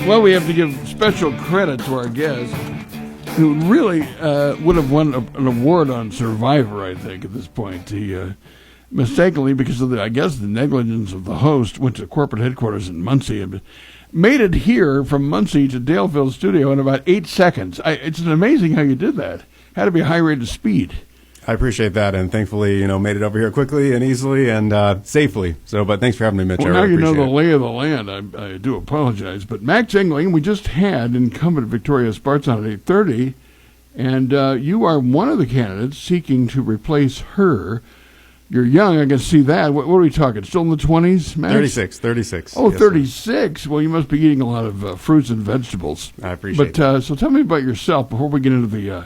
Well, we have to give special credit to our guest, who really would have won an award on Survivor, I think, at this point. He mistakenly, because of the negligence of the host, went to corporate headquarters in Muncie and made it here from Muncie to Daleville studio in about 8 seconds. It's amazing how you did that. Had to be a high rate of speed. I appreciate that, and thankfully, made it over here quickly and easily and safely. But thanks for having me, Mitch. Well, now you know the lay of the land. I do apologize. But Max Engling, we just had incumbent Victoria Sparks on at 8:30, and you are one of the candidates seeking to replace her. You're young, I can see that. What are we talking? Still in the 20s, Max? 36. Oh, yes, 36. Sir. Well, you must be eating a lot of fruits and vegetables. I appreciate that. So tell me about yourself before we get into the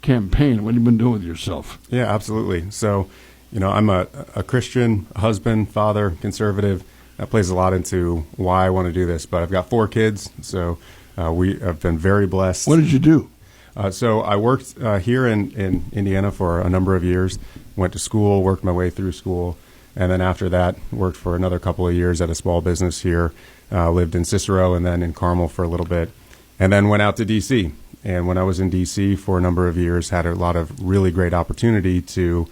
campaign. What have you been doing with yourself? Yeah, absolutely. So, I'm a Christian, husband, father, conservative. That plays a lot into why I want to do this. But I've got 4 kids, so we have been very blessed. What did you do? So I worked here in Indiana for a number of years, went to school, worked my way through school, and then after that worked for another couple of years at a small business here, lived in Cicero and then in Carmel for a little bit, and then went out to D.C. And when I was in D.C. for a number of years, had a lot of really great opportunity to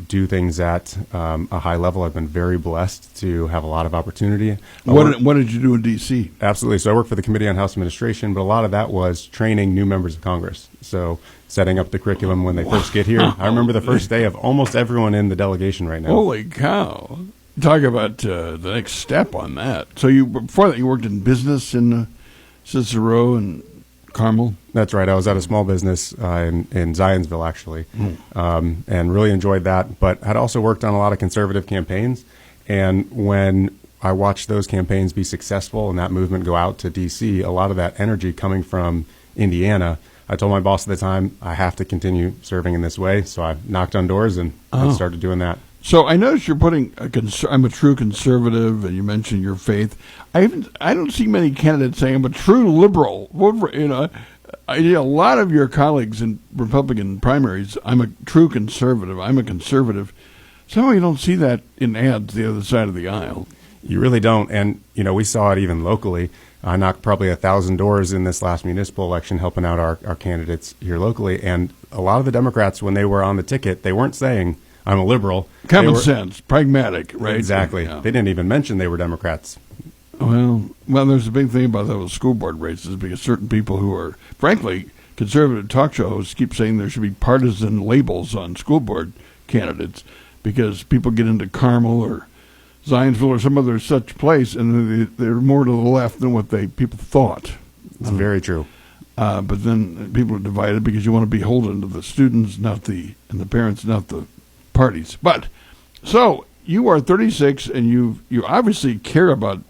do things at a high level. I've been very blessed to have a lot of opportunity. What did you do in D.C.? Absolutely. So I worked for the Committee on House Administration, but a lot of that was training new members of Congress. So setting up the curriculum when they first get here. I remember the first day of almost everyone in the delegation right now. Holy cow. Talk about the next step on that. So before that, you worked in business in Cicero and Carmel? That's right. I was at a small business in Zionsville, actually, and really enjoyed that, but had also worked on a lot of conservative campaigns. And when I watched those campaigns be successful and that movement go out to D.C., a lot of that energy coming from Indiana, I told my boss at the time, I have to continue serving in this way. So I knocked on doors and started doing that. So I noticed you're putting I'm a true conservative, and you mentioned your faith. I don't see many candidates saying I'm a true liberal. I a lot of your colleagues in Republican primaries, I'm a true conservative. I'm a conservative. Somehow you don't see that in ads the other side of the aisle. You really don't, and we saw it even locally. I knocked probably 1,000 doors in this last municipal election, helping out our candidates here locally, and a lot of the Democrats, when they were on the ticket, they weren't saying I'm a liberal. Common sense, pragmatic, right? Exactly. Yeah. They didn't even mention they were Democrats. Well, there's a big thing about those school board races because certain people who are, frankly, conservative talk show hosts keep saying there should be partisan labels on school board candidates because people get into Carmel or Zionsville or some other such place and they're more to the left than what people thought. It's very true. But then people are divided because you want to be beholden to the students, and the parents, not the parties. But so you are 36, and you obviously care about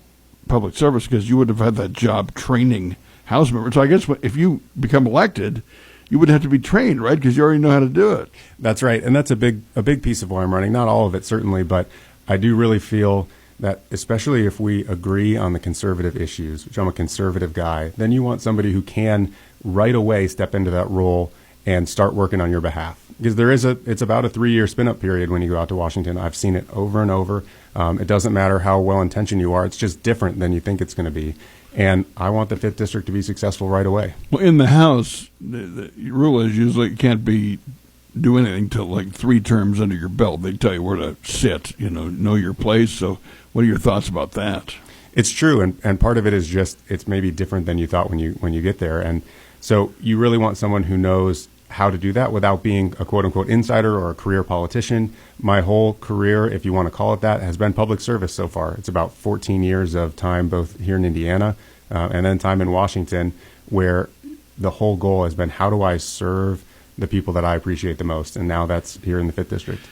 public service because you would have had that job training House members. So I guess if you become elected, you would have to be trained, right? Because you already know how to do it. That's right, and that's a big piece of why I'm running. Not all of it, certainly, but I do really feel that, especially if we agree on the conservative issues, which I'm a conservative guy, then you want somebody who can right away step into that role and start working on your behalf. Because it's about a 3-year spin-up period when you go out to Washington. I've seen it over and over. It doesn't matter how well-intentioned you are. It's just different than you think it's going to be. And I want the 5th District to be successful right away. Well, in the House, the rule is usually you can't do anything till like 3 terms under your belt. They tell you where to sit, know your place. So what are your thoughts about that? It's true, and part of it is just it's maybe different than you thought when you get there. And so you really want someone who knows how to do that without being a quote-unquote insider or a career politician. My whole career, if you want to call it that, has been public service so far. It's about 14 years of time both here in Indiana and then time in Washington, where the whole goal has been how do I serve the people that I appreciate the most, and now that's here in the 5th District.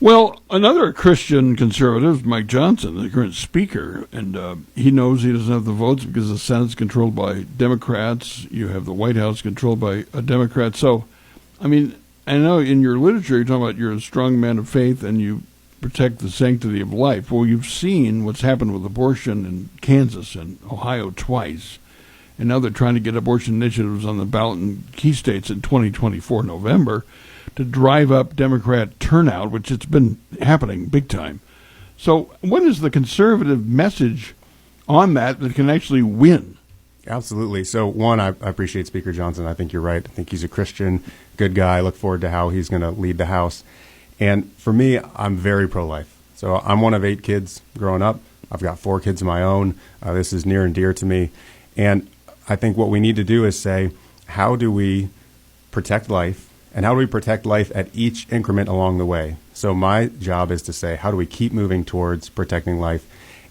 Well, another Christian conservative, Mike Johnson, the current speaker, and he knows he doesn't have the votes because the Senate's controlled by Democrats. You have the White House controlled by a Democrat. So, I know in your literature you're talking about you're a strong man of faith and you protect the sanctity of life. Well, you've seen what's happened with abortion in Kansas and Ohio twice. And now they're trying to get abortion initiatives on the ballot in key states in 2024 November to drive up Democrat turnout, which it's been happening big time. So what is the conservative message on that can actually win? Absolutely. So, one, I appreciate Speaker Johnson. I think you're right. I think he's a Christian, good guy. I look forward to how he's going to lead the House. And for me, I'm very pro-life. So I'm one of 8 kids growing up. I've got 4 kids of my own. This is near and dear to me. And I think what we need to do is say, how do we protect life? And how do we protect life at each increment along the way? So my job is to say, how do we keep moving towards protecting life?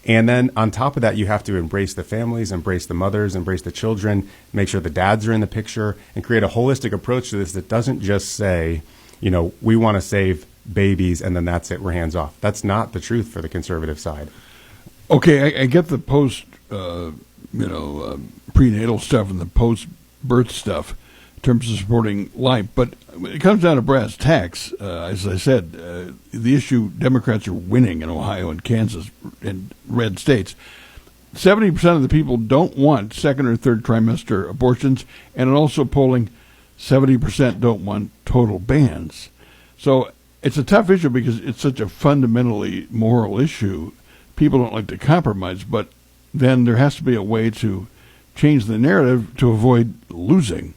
And then on top of that, you have to embrace the families, embrace the mothers, embrace the children, make sure the dads are in the picture, and create a holistic approach to this that doesn't just say, we want to save babies and then that's it, we're hands off. That's not the truth for the conservative side. Okay, I get the prenatal stuff and the post-birth stuff in terms of supporting life, but when it comes down to brass tacks, as I said, the issue Democrats are winning in Ohio and Kansas and red states. 70% of the people don't want second or third trimester abortions, and also polling 70% don't want total bans. So it's a tough issue because it's such a fundamentally moral issue. People don't like to compromise, but then there has to be a way to change the narrative to avoid losing.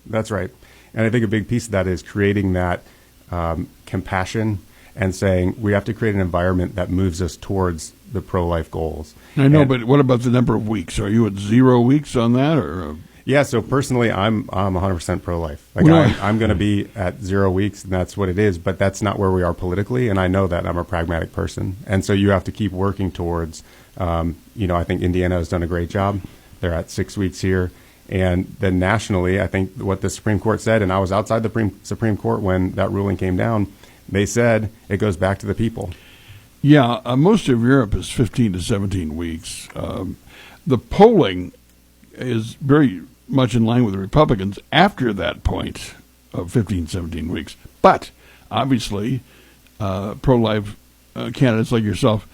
That's right. And I think a big piece of that is creating that compassion and saying we have to create an environment that moves us towards the pro-life goals. I know, but what about the number of weeks? Are you at 0 weeks on that, or? Yeah, so personally, I'm 100% pro-life. I'm going to be at 0 weeks, and that's what it is. But that's not where we are politically, and I know that. I'm a pragmatic person, and so you have to keep working towards. I think Indiana has done a great job. They're at 6 weeks here, and then nationally, I think what the Supreme Court said, and I was outside the Supreme Court when that ruling came down. They said it goes back to the people. Yeah, most of Europe is 15 to 17 weeks. The polling is very much in line with the Republicans after that point of 15, 17 weeks. But obviously, pro-life candidates like yourself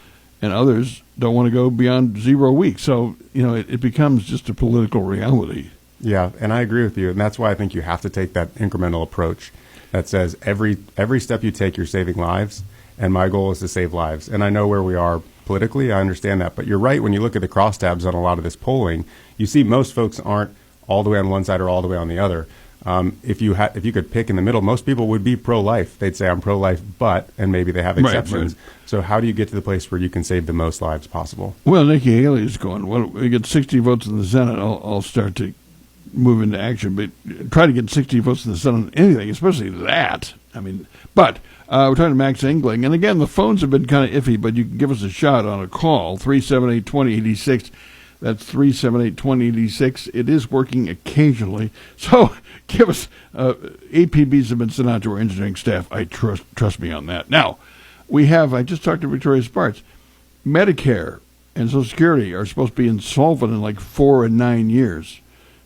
and others don't want to go beyond 0 weeks. So, it becomes just a political reality. Yeah, and I agree with you. And that's why I think you have to take that incremental approach that says every step you take, you're saving lives. And my goal is to save lives. And I know where we are politically. I understand that. But you're right. When you look at the crosstabs on a lot of this polling, you see most folks aren't all the way on one side or all the way on the other. If you could pick in the middle, most people would be pro-life. They'd say, I'm pro-life, and maybe they have exceptions. Right. So how do you get to the place where you can save the most lives possible? Well, Nikki Haley is going, well, we get 60 votes in the Senate, I'll start to move into action. But try to get 60 votes in the Senate on anything, especially that. But we're talking to Max Engling. And again, the phones have been kind of iffy, but you can give us a shot on a call, 378-2086. That's 378-2086. It is working occasionally. So give us, APBs have been sent out to our engineering staff. I trust me on that. Now, I just talked to Victoria Sparks. Medicare and Social Security are supposed to be insolvent in like 4 and 9 years.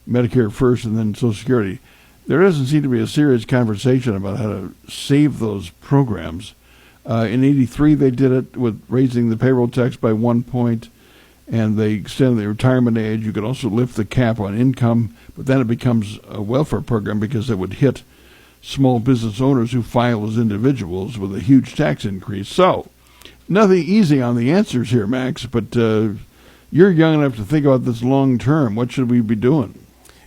Medicare first and then Social Security. There doesn't seem to be a serious conversation about how to save those programs. In 83, they did it with raising the payroll tax by 1 point, and they extended the retirement age. You could also lift the cap on income, but then it becomes a welfare program because it would hit small business owners who file as individuals with a huge tax increase. So, nothing easy on the answers here, Max, but you're young enough to think about this long term. What should we be doing?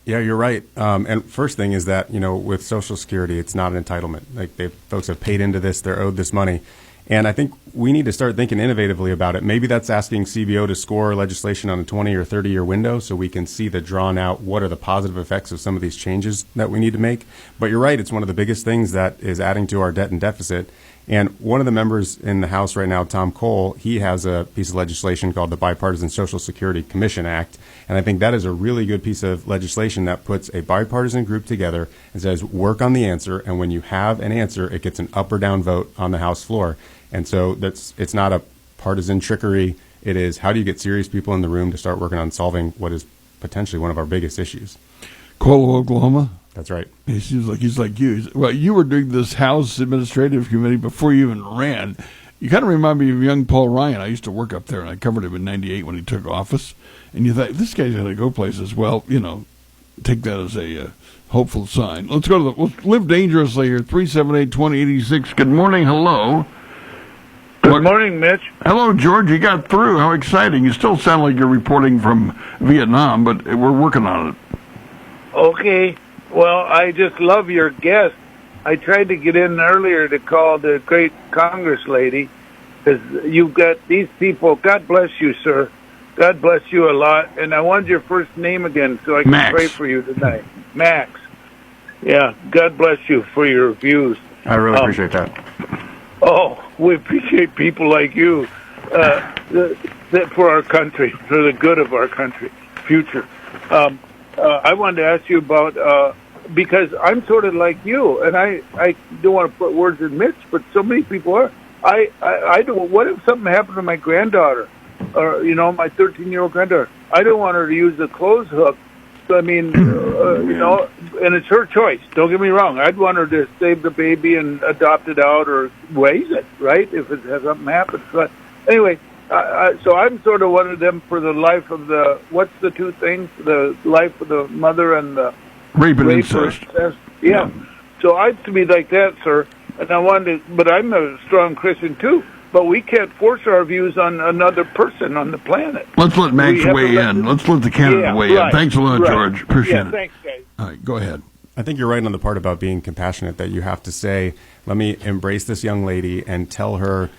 Yeah, you're right. And first thing is that, with Social Security, it's not an entitlement. Like folks have paid into this, they're owed this money. And I think we need to start thinking innovatively about it. Maybe that's asking CBO to score legislation on a 20 or 30-year window so we can see the drawn out, what are the positive effects of some of these changes that we need to make. But you're right, it's one of the biggest things that is adding to our debt and deficit. And one of the members in the House right now, Tom Cole, he has a piece of legislation called the Bipartisan Social Security Commission Act. And I think that is a really good piece of legislation that puts a bipartisan group together and says, work on the answer. And when you have an answer, it gets an up or down vote on the House floor. And so it's not a partisan trickery. It is, how do you get serious people in the room to start working on solving what is potentially one of our biggest issues? Cole, Oklahoma? That's right. He's like you. Well, you were doing this House Administrative Committee before you even ran. You kind of remind me of young Paul Ryan. I used to work up there, and I covered him in '98 when he took office. And you thought, this guy's going to go places. Well, take that as a hopeful sign. Let's Live Dangerously here, 378-2086. Good morning, hello. Good morning, Mitch. Hello, George. You got through. How exciting. You still sound like you're reporting from Vietnam, but we're working on it. Okay. Well, I just love your guest. I tried to get in earlier to call the great Congress lady, because you've got these people. God bless you, sir. God bless you a lot. And I wanted your first name again so I can Max. pray for you tonight. Max. Yeah, God bless you for your views. I really appreciate that. Oh, we appreciate people like you that for our country, for the good of our country, future. I wanted to ask you about, because I'm sort of like you, and I don't want to put words in Mitch, but so many people are. I don't. What if something happened to my granddaughter, or my 13-year-old granddaughter? I don't want her to use the clothes hook. So, I mean, and it's her choice. Don't get me wrong. I'd want her to save the baby and adopt it out or raise it, right? If it has something happens. But anyway, so I'm sort of one of them for the life of what's the two things? The life of the mother and the Rape and incest. Yeah. So I have to be like that, sir. And I wanted to, but I'm a strong Christian too. But we can't force our views on another person on the planet. Let's let Max weigh in. Let's let the candidate weigh in. Thanks a lot, George. Appreciate it. Thanks, guys. All right, go ahead. I think you're right on the part about being compassionate, that you have to say, let me embrace this young lady and tell her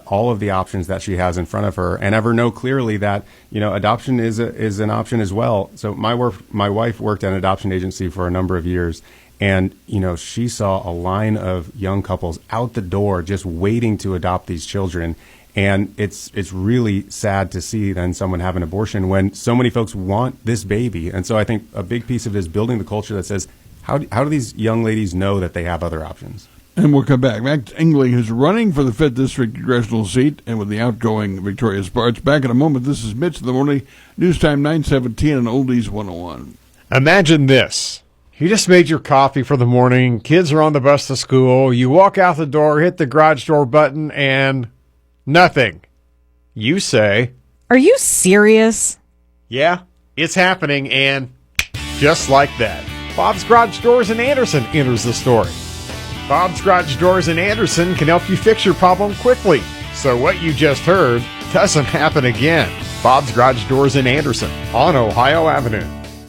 all of the options that she has in front of her, and ever know clearly that adoption is an option as well. So my wife worked at an adoption agency for a number of years, and she saw a line of young couples out the door just waiting to adopt these children. And it's really sad to see then someone have an abortion when so many folks want this baby. And so I think a big piece of it is building the culture that says, how do these young ladies know that they have other options? And we'll come back. Max Engling is running for the 5th District congressional seat, and with the outgoing Victoria Sparks. Back in a moment. This is Mitch in the morning. News time 9:17 on Oldies 101. Imagine this. You just made your coffee for the morning. Kids are on the bus to school. You walk out the door, hit the garage door button, and nothing. You say, "Are you serious?" "Yeah, it's happening," and just like that, Bob's Garage Doors in Anderson enters the story. Bob's Garage Doors in Anderson can help you fix your problem quickly, so what you just heard doesn't happen again. Bob's Garage Doors in Anderson on Ohio Avenue.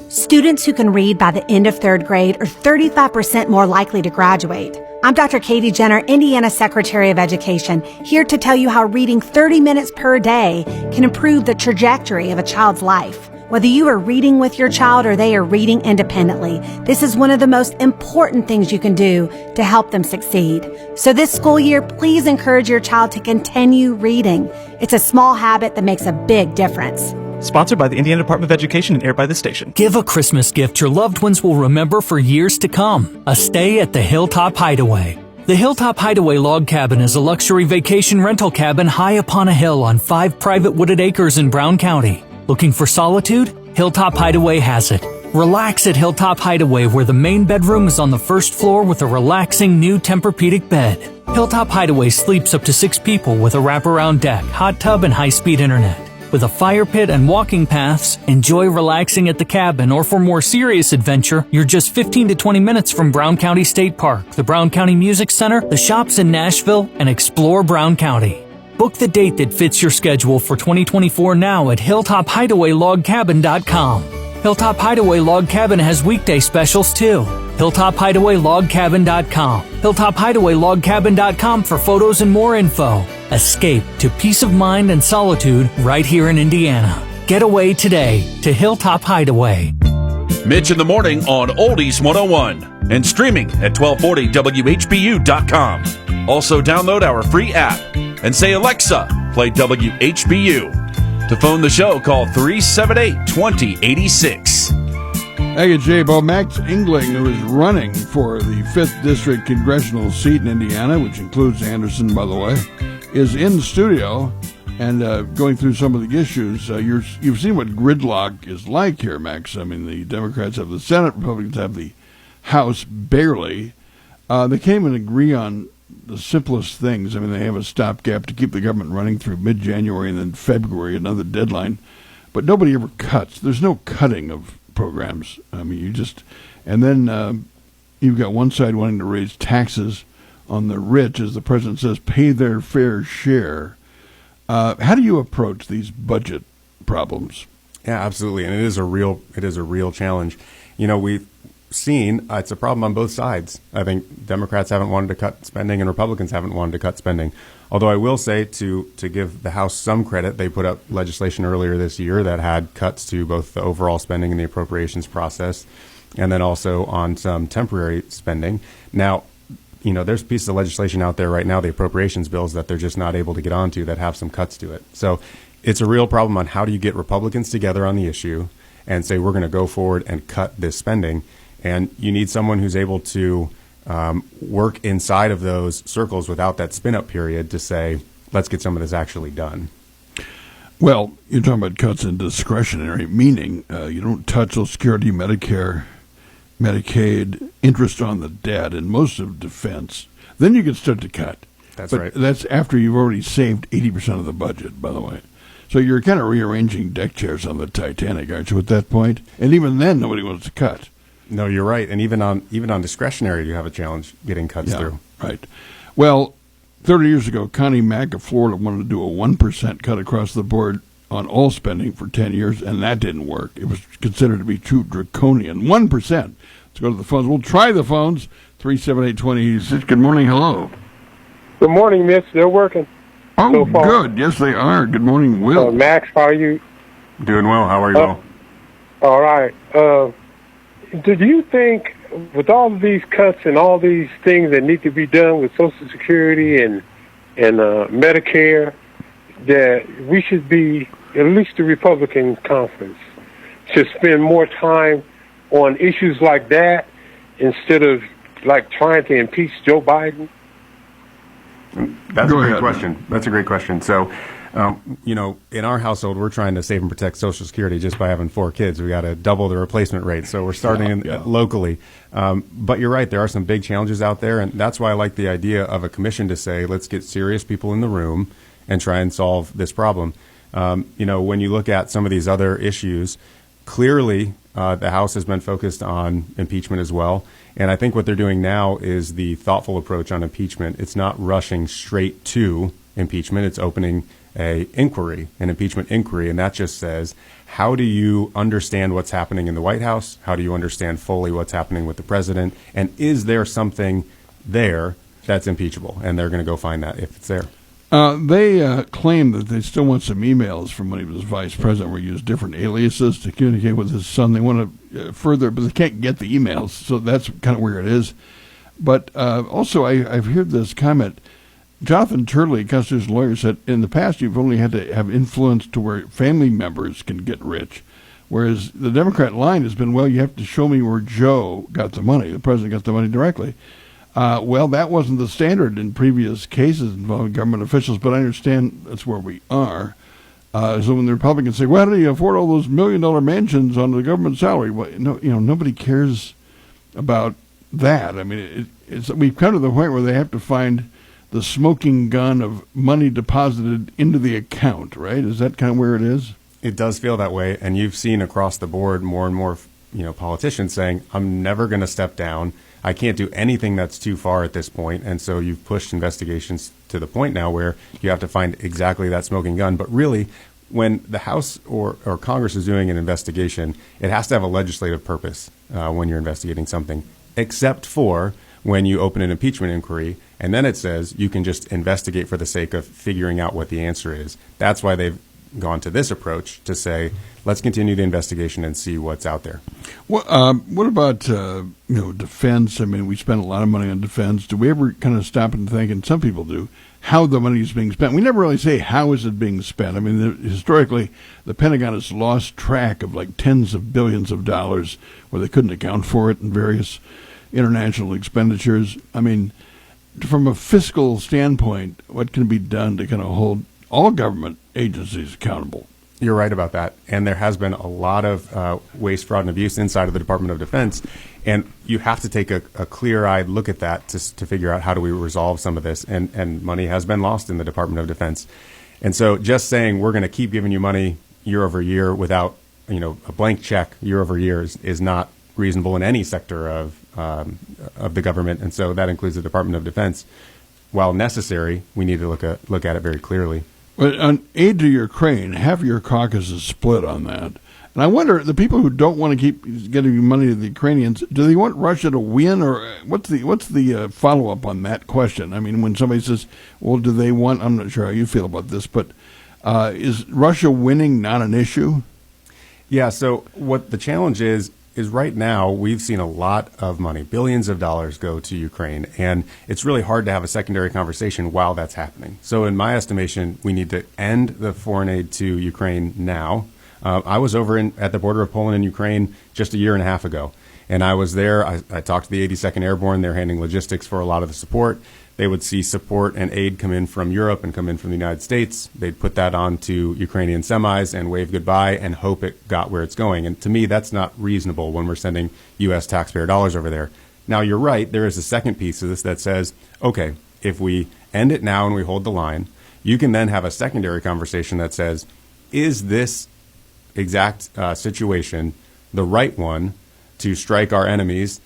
Students who can read by the end of 3rd grade are 35% more likely to graduate. I'm Dr. Katie Jenner, Indiana Secretary of Education, here to tell you how reading 30 minutes per day can improve the trajectory of a child's life. Whether you are reading with your child or they are reading independently, this is one of the most important things you can do to help them succeed. So this school year, please encourage your child to continue reading. It's a small habit that makes a big difference. Sponsored by the Indiana Department of Education and aired by the station. Give a Christmas gift your loved ones will remember for years to come. A stay at the Hilltop Hideaway. The Hilltop Hideaway Log Cabin is a luxury vacation rental cabin high upon a hill on 5 private wooded acres in Brown County. Looking for solitude? Hilltop Hideaway has it. Relax at Hilltop Hideaway, where the main bedroom is on the 1st floor with a relaxing new Tempur-Pedic bed. Hilltop Hideaway sleeps up to 6 people with a wraparound deck, hot tub, and high-speed internet. With a fire pit and walking paths, enjoy relaxing at the cabin, or for more serious adventure, you're just 15 to 20 minutes from Brown County State Park, the Brown County Music Center, the shops in Nashville, and explore Brown County. Book the date that fits your schedule for 2024 now at hilltophideawaylogcabin.com. Hilltop Hideaway Log Cabin has weekday specials too. hilltophideawaylogcabin.com. hilltophideawaylogcabin.com for photos and more info. Escape to peace of mind and solitude right here in Indiana. Get away today to Hilltop Hideaway. Mitch in the morning on Oldies 101 and streaming at 1240WHBU.com. Also download our free app and say, Alexa, play WHBU. To phone the show, call 378-2086. Hey, J-Bo. Max Engling, who is running for the 5th District congressional seat in Indiana, which includes Anderson, by the way, is in the studio and going through some of the issues. You've seen what gridlock is like here, Max. I mean, the Democrats have the Senate, Republicans have the House, barely. They can't even agree on the simplest things. I mean, they have a stopgap to keep the government running through mid-January and then February, another deadline. But nobody ever cuts. There's no cutting of programs. I mean, and then you've got one side wanting to raise taxes on the rich, as the president says, pay their fair share. How do you approach these budget problems? Yeah, absolutely, and it is a real challenge. We've seen it's a problem on both sides. I think Democrats haven't wanted to cut spending, and Republicans haven't wanted to cut spending. Although I will say, to give the House some credit, they put up legislation earlier this year that had cuts to both the overall spending and the appropriations process, and then also on some temporary spending. Now, there's pieces of legislation out there right now, the appropriations bills, that they're just not able to get onto that have some cuts to it. So it's a real problem on how do you get Republicans together on the issue and say we're going to go forward and cut this spending. And you need someone who's able to work inside of those circles without that spin-up period to say, let's get some of this actually done. Well, you're talking about cuts in discretionary, meaning you don't touch Social Security, Medicare, Medicaid, interest on the debt, and most of defense. Then you can start to cut. That's but right. That's after you've already saved 80% of the budget, by the way. So you're kind of rearranging deck chairs on the Titanic, aren't you, at that point? And even then, nobody wants to cut. No, you're right. And even on discretionary, you have a challenge getting cuts through. Right. Well, 30 years ago, Connie Mack of Florida wanted to do a 1% cut across the board on all spending for 10 years, and that didn't work. It was considered to be too draconian. 1%. Let's go to the phones. We'll try the phones. 378-2086. Good morning. Hello. Good morning, Mitch. They're working. Oh, so far. Good. Yes, they are. Good morning, Will. Max, how are you? Doing well. How are you all? All right. Do you think, with all of these cuts and all these things that need to be done with Social Security and Medicare, that we should be, at least the Republican conference, should spend more time on issues like that instead of trying to impeach Joe Biden? That's a great question. That's a great question. So, in our household, we're trying to save and protect Social Security just by having 4 kids. We got to double the replacement rate. So we're starting locally. But you're right. There are some big challenges out there. And that's why I like the idea of a commission to say, let's get serious people in the room and try and solve this problem. When you look at some of these other issues, clearly the House has been focused on impeachment as well. And I think what they're doing now is the thoughtful approach on impeachment. It's not rushing straight to impeachment. It's opening an impeachment inquiry, and that just says, how do you understand what's happening in the White House? How do you understand fully what's happening with the president? And is there something there that's impeachable? And they're going to go find that if it's there. They claim that they still want some emails from when he was vice president where he used different aliases to communicate with his son. They want to further, but they can't get the emails, so that's kind of where it is. But also, I've heard this comment. Jonathan Turley, constitutional lawyer, said in the past you've only had to have influence to where family members can get rich, whereas the Democrat line has been, well, you have to show me where Joe got the money. The president got the money directly. Well, that wasn't the standard in previous cases involving government officials, but I understand that's where we are. So when the Republicans say, well, how do you afford all those $1 million mansions on the government salary? Well, nobody cares about that. I mean, we've come to the point where they have to find the smoking gun of money deposited into the account, right? Is that kind of where it is? It does feel that way, and you've seen across the board more and more, politicians saying, I'm never going to step down. I can't do anything that's too far at this point. And so you've pushed investigations to the point now where you have to find exactly that smoking gun. But really, when the House or Congress is doing an investigation, it has to have a legislative purpose when you're investigating something, except for when you open an impeachment inquiry. And then it says you can just investigate for the sake of figuring out what the answer is. That's why they've gone to this approach to say, let's continue the investigation and see what's out there. Well, what about defense? I mean, we spend a lot of money on defense. Do we ever kind of stop and think, and some people do, how the money is being spent? We never really say how is it being spent. I mean, historically, the Pentagon has lost track of tens of billions of dollars where they couldn't account for it in various international expenditures. I mean, from a fiscal standpoint, what can be done to kind of hold all government agencies accountable? You're right about that. And there has been a lot of waste, fraud, and abuse inside of the Department of Defense. And you have to take a clear-eyed look at that to figure out how do we resolve some of this. And money has been lost in the Department of Defense. And so just saying we're going to keep giving you money year over year without a blank check year over year is not reasonable in any sector of the government, and so that includes the Department of Defense. While necessary, we need to look at it very clearly. But on aid to Ukraine, half of your caucus is split on that. And I wonder, the people who don't want to keep getting money to the Ukrainians, do they want Russia to win, or what's the follow-up on that question? I mean, when somebody says, well, do they want, I'm not sure how you feel about this, but is Russia winning not an issue? Yeah, so what the challenge is right now we've seen a lot of money, billions of dollars go to Ukraine, and it's really hard to have a secondary conversation while that's happening. So in my estimation, we need to end the foreign aid to Ukraine now. I was over at the border of Poland and Ukraine just a year and a half ago, and I was there. I talked to the 82nd Airborne. They're handling logistics for a lot of the support. They would see support and aid come in from Europe and come in from the United States. They'd put that onto Ukrainian semis and wave goodbye and hope it got where it's going. And to me, that's not reasonable when we're sending U.S. taxpayer dollars over there. Now, you're right. There is a second piece of this that says, okay, if we end it now and we hold the line, you can then have a secondary conversation that says, is this exact situation the right one to strike our enemies,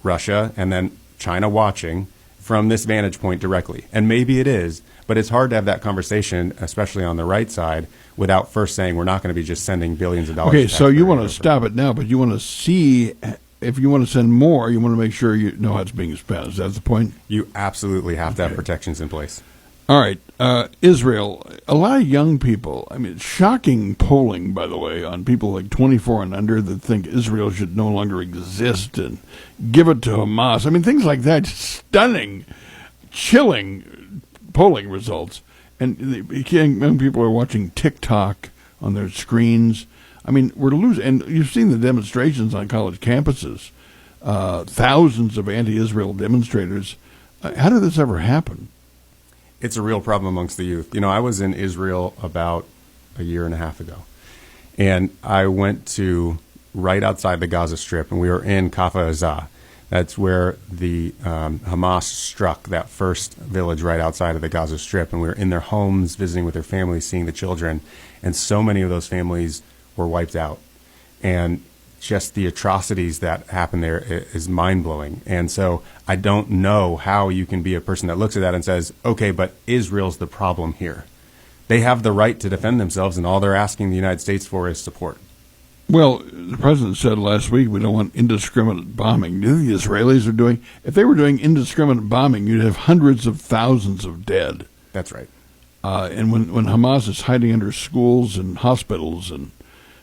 Russia, and then China watching, from this vantage point directly? And maybe it is, but it's hard to have that conversation, especially on the right side, without first saying we're not going to be just sending billions of dollars. Okay, so you want to stop it now, but you want to see, if you want to send more, you want to make sure you know how it's being spent. Is that the point? You absolutely have to have protections in place. All right, Israel, a lot of young people, I mean, shocking polling, by the way, on people like 24 and under that think Israel should no longer exist and give it to Hamas. I mean, things like that, stunning, chilling polling results. And young people are watching TikTok on their screens. I mean, we're losing, and you've seen the demonstrations on college campuses, thousands of anti-Israel demonstrators. How did this ever happen? It's a real problem amongst the youth. You know, I was in Israel about a year and a half ago, and I went to right outside the Gaza Strip, and we were in Kafar Azza. That's where the Hamas struck that first village right outside of the Gaza Strip, and we were in their homes, visiting with their families, seeing the children, and so many of those families were wiped out. And just the atrocities that happen there is mind-blowing. And so I don't know how you can be a person that looks at that and says, okay, but Israel's the problem here. They have the right to defend themselves, and all they're asking the United States for is support. Well, the president said last week we don't want indiscriminate bombing. Do you think the Israelis are doing? If they were doing indiscriminate bombing, you'd have hundreds of thousands of dead. That's right. And when Hamas is hiding under schools and hospitals and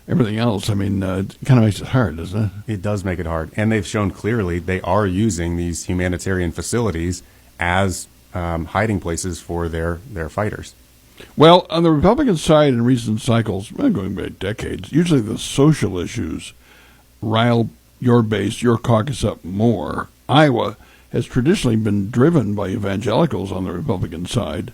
everything else, I mean, it kind of makes it hard, doesn't it? It does make it hard. And they've shown clearly they are using these humanitarian facilities as hiding places for their fighters. Well, on the Republican side in recent cycles, going back decades, usually the social issues rile your base, your caucus up more. Iowa has traditionally been driven by evangelicals on the Republican side.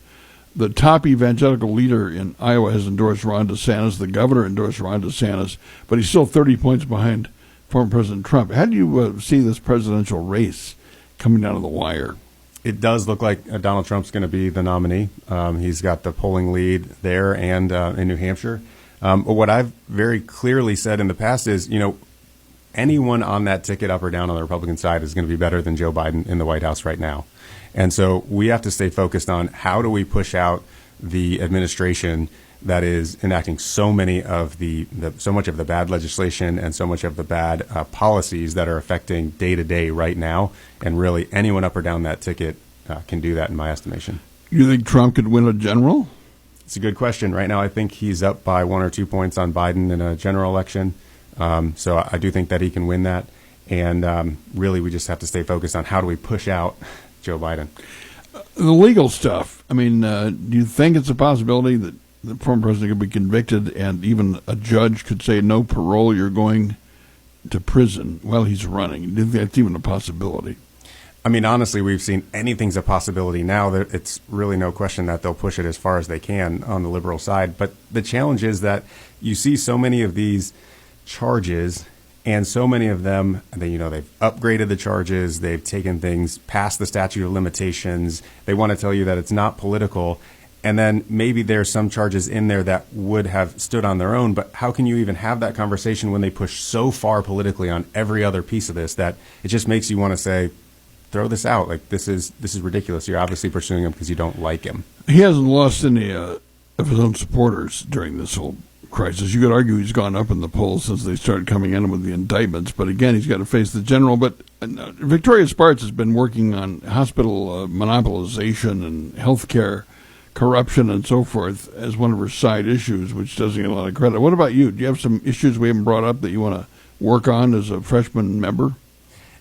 The top evangelical leader in Iowa has endorsed Ron DeSantis. The governor endorsed Ron DeSantis, but he's still 30 points behind former President Trump. How do you see this presidential race coming down to the wire? It does look like Donald Trump's going to be the nominee. He's got the polling lead there and in New Hampshire. But what I've very clearly said in the past is, you know, anyone on that ticket up or down on the Republican side is going to be better than Joe Biden in the White House right now. And so we have to stay focused on how do we push out the administration that is enacting so many of so much of the bad legislation and so much of the bad policies that are affecting day to day right now. And really, anyone up or down that ticket can do that, in my estimation. You think Trump could win a general? It's a good question. Right now, I think he's up by 1 or 2 points on Biden in a general election. So I do think that he can win that. And really, we just have to stay focused on how do we push out Joe Biden. The legal stuff. I mean, do you think it's a possibility that the former president could be convicted and even a judge could say no parole, you're going to prison while he's running? Do you think that's even a possibility? I mean, honestly, we've seen anything's a possibility now. It's really no question that they'll push it as far as they can on the liberal side. But the challenge is that you see so many of these charges, and so many of them, they've upgraded the charges. They've taken things past the statute of limitations. They want to tell you that it's not political. And then maybe there's some charges in there that would have stood on their own, but how can you even have that conversation when they push so far politically on every other piece of this that it just makes you want to say, throw this out. Like, this is ridiculous. You're obviously pursuing him because you don't like him. He hasn't lost any of his own supporters during this whole crisis. You could argue he's gone up in the polls since they started coming in with the indictments, but again, he's got to face the general. But Victoria Spartz has been working on hospital monopolization and healthcare corruption and so forth as one of her side issues, which doesn't get a lot of credit. What about you? Do you have some issues we haven't brought up that you want to work on as a freshman member?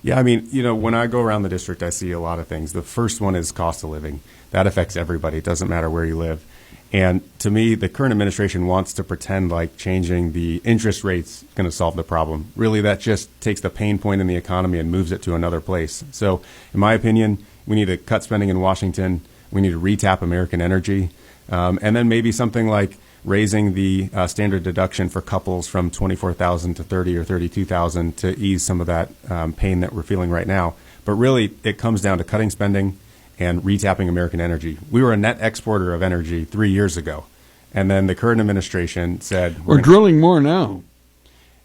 Yeah, I mean, when I go around the district, I see a lot of things. The first one is cost of living. That affects everybody. It doesn't matter where you live. And to me, the current administration wants to pretend like changing the interest rates is going to solve the problem. Really, that just takes the pain point in the economy and moves it to another place. So, in my opinion, we need to cut spending in Washington. We need to retap American energy. And then maybe something like raising the standard deduction for couples from $24,000 to $30,000 or $32,000 to ease some of that pain that we're feeling right now. But really, it comes down to cutting spending and retapping American energy. We were a net exporter of energy 3 years ago. And then the current administration said, we're drilling more now.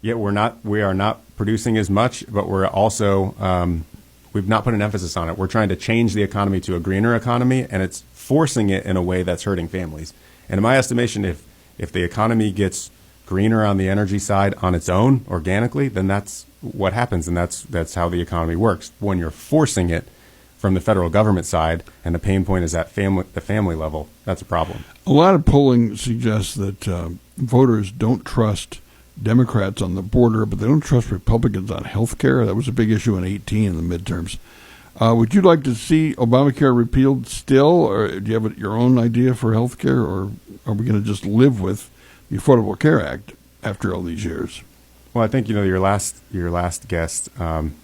Yeah, we are not producing as much, but we're also, we've not put an emphasis on it. We're trying to change the economy to a greener economy, and it's forcing it in a way that's hurting families. And in my estimation, if the economy gets greener on the energy side on its own, organically, then that's what happens, and that's how the economy works. When you're forcing it from the federal government side, and the pain point is at the family level, that's a problem. A lot of polling suggests that voters don't trust Democrats on the border, but they don't trust Republicans on health care. That was a big issue in 2018 in the midterms. Would you like to see Obamacare repealed still, or do you have your own idea for health care, or are we going to just live with the Affordable Care Act after all these years? Well, I think, your last guest,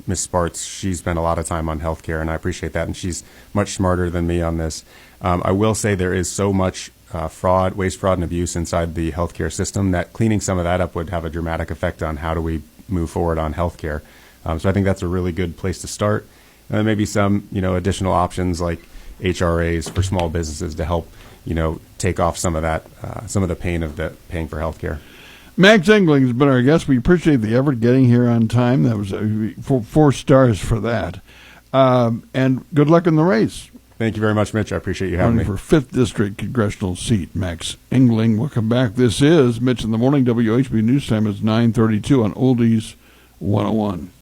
Ms. Spartz, she spent a lot of time on healthcare, and I appreciate that, and she's much smarter than me on this. I will say there is so much waste, fraud, and abuse inside the healthcare system that cleaning some of that up would have a dramatic effect on how do we move forward on healthcare. So I think that's a really good place to start. And maybe some, additional options like HRAs for small businesses to help, take off some of that, some of the pain of paying for healthcare. Max Engling has been our guest. We appreciate the effort getting here on time. That was 4 stars for that. And good luck in the race. Thank you very much, Mitch. I appreciate you having me. For 5th District Congressional seat, Max Engling. We'll come back. This is Mitch in the Morning. WHB News Time is 9:32 on Oldies 101.